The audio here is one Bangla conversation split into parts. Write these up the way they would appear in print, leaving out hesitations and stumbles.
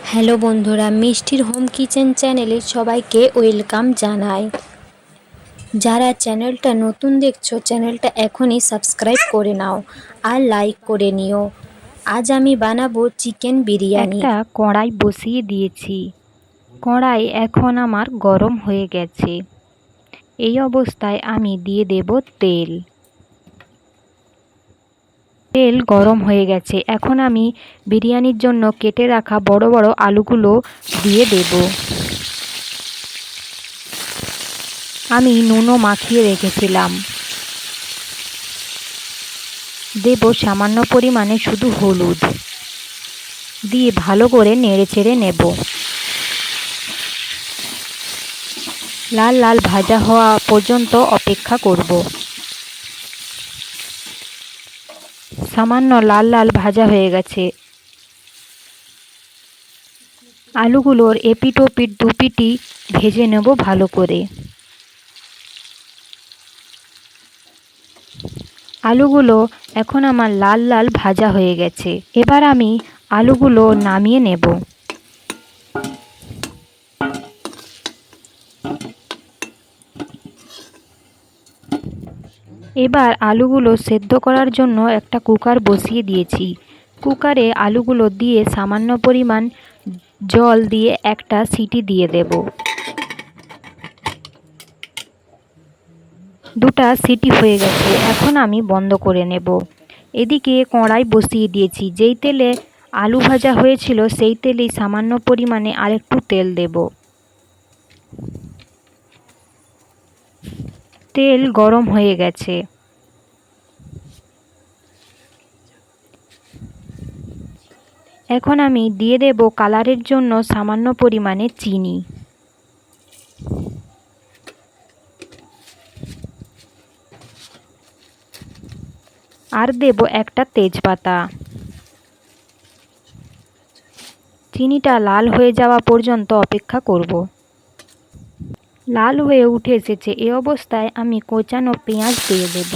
হ্যালো বন্ধুরা, মিষ্টির হোম কিচেন চ্যানেলে সবাইকে ওয়েলকাম জানাই। যারা চ্যানেলটা নতুন দেখছো, চ্যানেলটা এখনই সাবস্ক্রাইব করে নাও আর লাইক করে নিও। আজ আমি বানাবো চিকেন বিরিয়ানি। একটা কড়াই বসিয়ে দিয়েছি। কড়াই এখন আমার গরম হয়ে গেছে। এই অবস্থায় আমি দিয়ে দেব তেল। তেল গরম হয়ে গেছে। এখন আমি বিরিয়ানির জন্য কেটে রাখা বড় বড় আলুগুলো দিয়ে দেব। আমি নুনও মাখিয়ে রেখেছিলাম। দেব সামান্য পরিমাণে শুধু হলুদ দিয়ে ভালো করে নেড়েচেড়ে নেব। লাল লাল ভাজা হওয়া পর্যন্ত অপেক্ষা করব। সামান্য লাল লাল ভাজা হয়ে গেছে। আলুগুলোর এপিট ওপিট দুপিটি ভেজে নেব ভালো করে। আলুগুলো এখন আমার লাল লাল ভাজা হয়ে গেছে। এবার আমি আলুগুলো নামিয়ে নেব। এবার আলুগুলো সেদ্ধ করার জন্য একটা কুকার বসিয়ে দিয়েছি। কুকারে আলুগুলো দিয়ে সামান্য পরিমাণ জল দিয়ে একটা সিটি দিয়ে দেব। দুটা সিটি হয়ে গেছে। এখন আমি বন্ধ করে নেব। এদিকে কড়াই বসিয়ে দিয়েছি। যেই তেলে আলু ভাজা হয়েছিল সেই তেলেই সামান্য পরিমাণে আরেকটু তেল দেব। তেল গরম হয়ে গেছে। এখন আমি দিয়ে দেব কালারের জন্য সামান্য পরিমাণে চিনি। আর দেব একটা তেজপাতা। চিনিটা লাল হয়ে যাওয়া পর্যন্ত অপেক্ষা করব। লাল হয়ে উঠে এসেছে। এই অবস্থায় আমি কোচানো পেঁয়াজ দিয়ে দেব।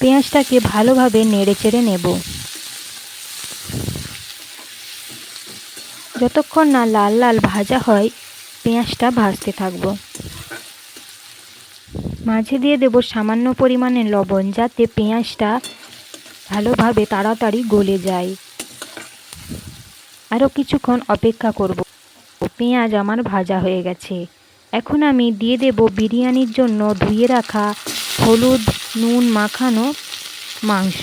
পেঁয়াজটাকে ভালোভাবে নেড়েচেড়ে নেব। যতক্ষণ না লাল লাল ভাজা হয় পেঁয়াজটা ভাজতে থাকব। মাঝে দিয়ে দেব সামান্য পরিমাণে লবণ, যাতে পেঁয়াজটা ভালোভাবে তাড়াতাড়ি গলে যায়। আরও কিছুক্ষণ অপেক্ষা করব। পেঁয়াজ আমার ভাজা হয়ে গেছে। এখন আমি দিয়ে দেব বিরিয়ানির জন্য ধুয়ে রাখা হলুদ নুন মাখানো মাংস।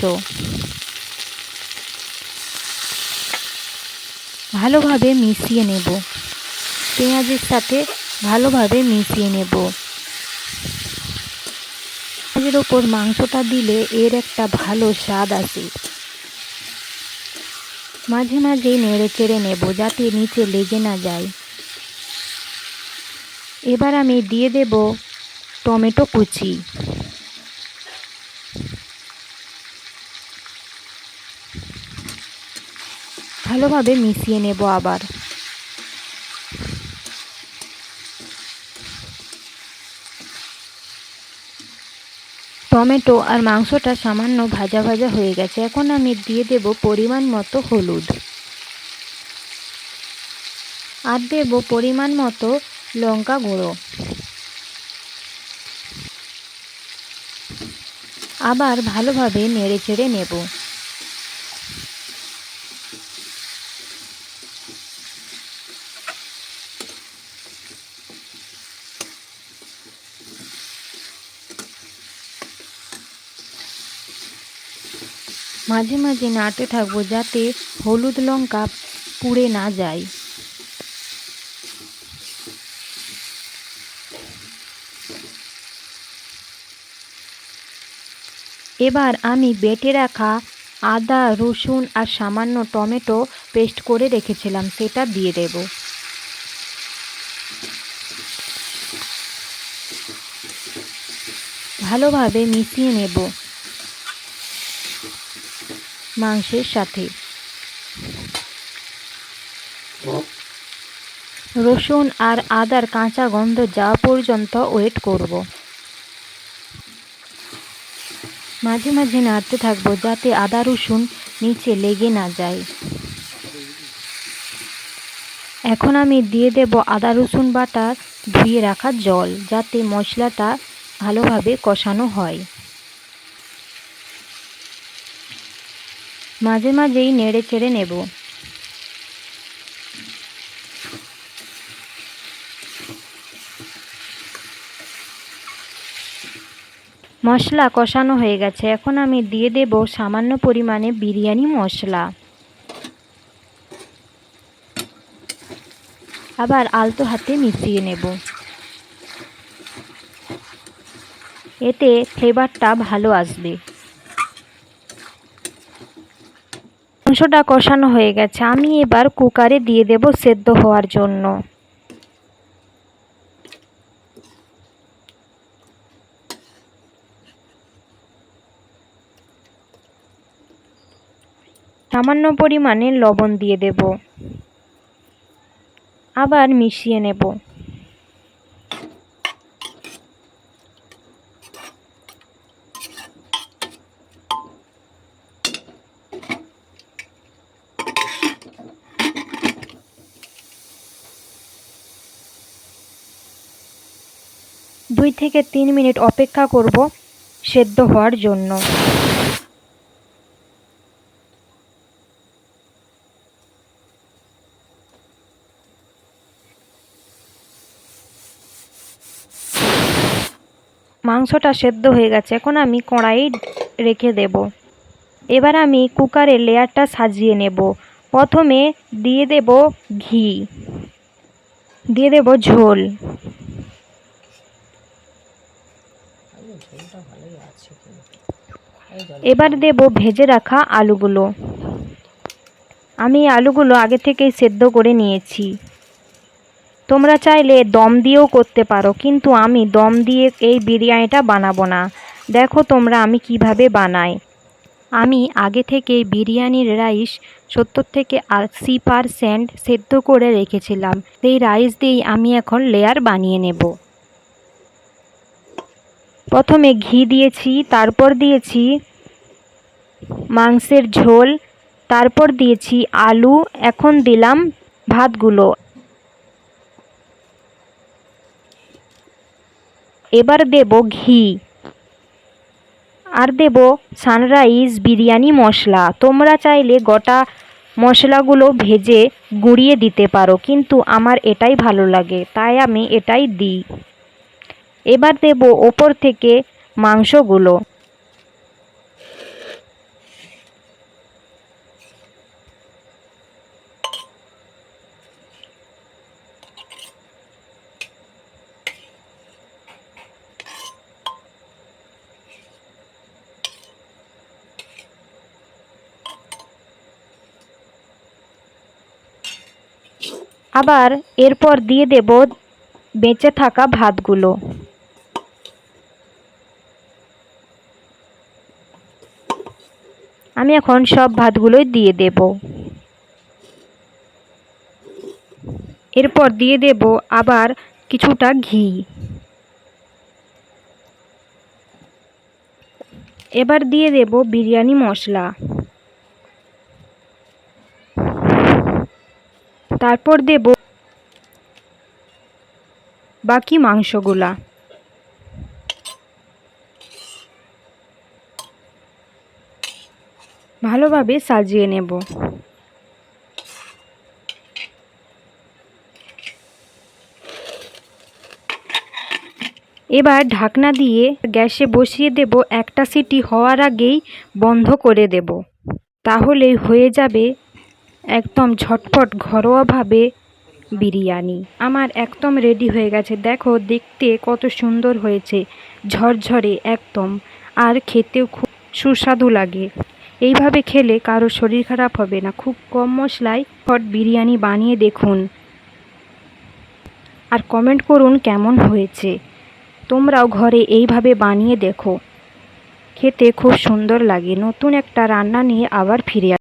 ভালোভাবে মিশিয়ে নেব। পেঁয়াজের সাথে ভালোভাবে মিশিয়ে নেব। পেঁয়াজের ওপর মাংসটা দিলে এর একটা ভালো স্বাদ আসে। মাঝে মাঝে নেড়ে চেড়ে নেব যাতে নিচে লেগে না যায়। এবার আমি দিয়ে দেব টমেটো কুচি। ভালোভাবে মিশিয়ে নেব আবার। টমেটো আর মাংসটা সামান্য ভাজা ভাজা হয়ে গেছে। এখন আমি দিয়ে দেব পরিমাণ মতো হলুদ আর দেব পরিমাণ মতো লঙ্কা গুঁড়ো। আবার ভালোভাবে নেড়েচেড়ে নেব। মাঝে মাঝে নাড়তে থাকবো যাতে হলুদ লঙ্কা পুড়ে না যায়। এবার আমি বেটে রাখা আদা রসুন আর সামান্য টমেটো পেস্ট করে রেখেছিলাম সেটা দিয়ে দেব। ভালোভাবে মিশিয়ে নেব মাংসের সাথে। রসুন আর আদার কাঁচা গন্ধ যাওয়া পর্যন্ত ওয়েট করব। মাঝে মাঝে নাড়তে থাকবো যাতে আদা রসুন নিচে লেগে না যায়। এখন আমি দিয়ে দেব আদা রসুন বাটা ধুয়ে রাখা জল, যাতে মশলাটা ভালোভাবে কষানো হয়। মাঝে মাঝেই নেড়ে চেড়ে নেব। মশলা কষানো হয়ে গেছে, এখন আমি দিয়ে দেব সামান্য পরিমাণে বিরিয়ানি মশলা। আবার আলতো হাতে মিশিয়ে নেব, এতে ফ্লেভারটা ভালো আসবে। মাংসটা কষানো হয়ে গেছে, আমি এবার কুকারে দিয়ে দেব সেদ্ধ হওয়ার জন্য। সামান্য পরিমাণে লবণ দিয়ে দেব, আবার মিশিয়ে নেব। দুই থেকে 3 মিনিট অপেক্ষা করব সেদ্ধ হওয়ার জন্য। মাংসটা সেদ্ধ হয়ে গেছে, এখন আমি কড়াই রেখে দেব। এবার আমি কুকারের লেয়ারটা সাজিয়ে নেব। প্রথমে দিয়ে দেব ঘি, দিয়ে দেব ঝোল, এবার দেব ভেজে রাখা আলুগুলো। আমি আলুগুলো আগে থেকেই সেদ্ধ করে নিয়েছি। তোমরা চাইলে দম দিয়েও করতে পারো, কিন্তু আমি দম দিয়ে এই বিরিয়ানিটা বানাবো না। দেখো তোমরা আমি কিভাবে বানাই। আমি আগে থেকে বিরিয়ানির রাইস 70 থেকে 80% সেদ্ধ করে রেখেছিলাম। সেই রাইস দিয়েই আমি এখন লেয়ার বানিয়ে নেব। প্রথমে ঘি দিয়েছি, তারপর দিয়েছি মাংসের ঝোল, তারপর দিয়েছি আলু, এখন দিলাম ভাতগুলো। এবার দেব ঘি, আর দেব সানরাইজ বিরিয়ানি মশলা। তোমরা চাইলে গোটা মশলাগুলো ভেজে গুঁড়িয়ে দিতে পারো, কিন্তু আমার এটাই ভালো লাগে, তাই আমি এটাই দিই। এবার দেব ওপর থেকে মাংসগুলো। আবার এরপর দিয়ে দেব বেঁচে থাকা ভাতগুলো। আমি এখন সব ভাতগুলোই দিয়ে দেব। এরপর দিয়ে দেব আবার কিছুটা ঘি। এবার দিয়ে দেব বিরিয়ানি মশলা, তারপর দেব বাকি মাংসগুলা। ভালোভাবে সাজিয়ে নেব। এবার ঢাকনা দিয়ে গ্যাসে বসিয়ে দেব, একটা সিটি হওয়ার আগেই বন্ধ করে দেব। তাহলেই হয়ে যাবে একদম ঝটপট ঘরোয়াভাবে বিরিয়ানি। আমার একদম রেডি হয়ে গেছে, দেখো দেখতে কত সুন্দর হয়েছে, ঝরঝরে একদম, আর খেতেও খুব সুস্বাদু লাগে। এইভাবে খেলে কারো শরীর খারাপ হবে না। খুব কম মশলায় হট বিরিয়ানি বানিয়ে দেখুন, আর কমেন্ট করুন কেমন হয়েছে। তোমরাও ঘরে এইভাবে বানিয়ে দেখো, খেতে খুব সুন্দর লাগে। নতুন একটা রান্না নিয়ে আবার ফিরে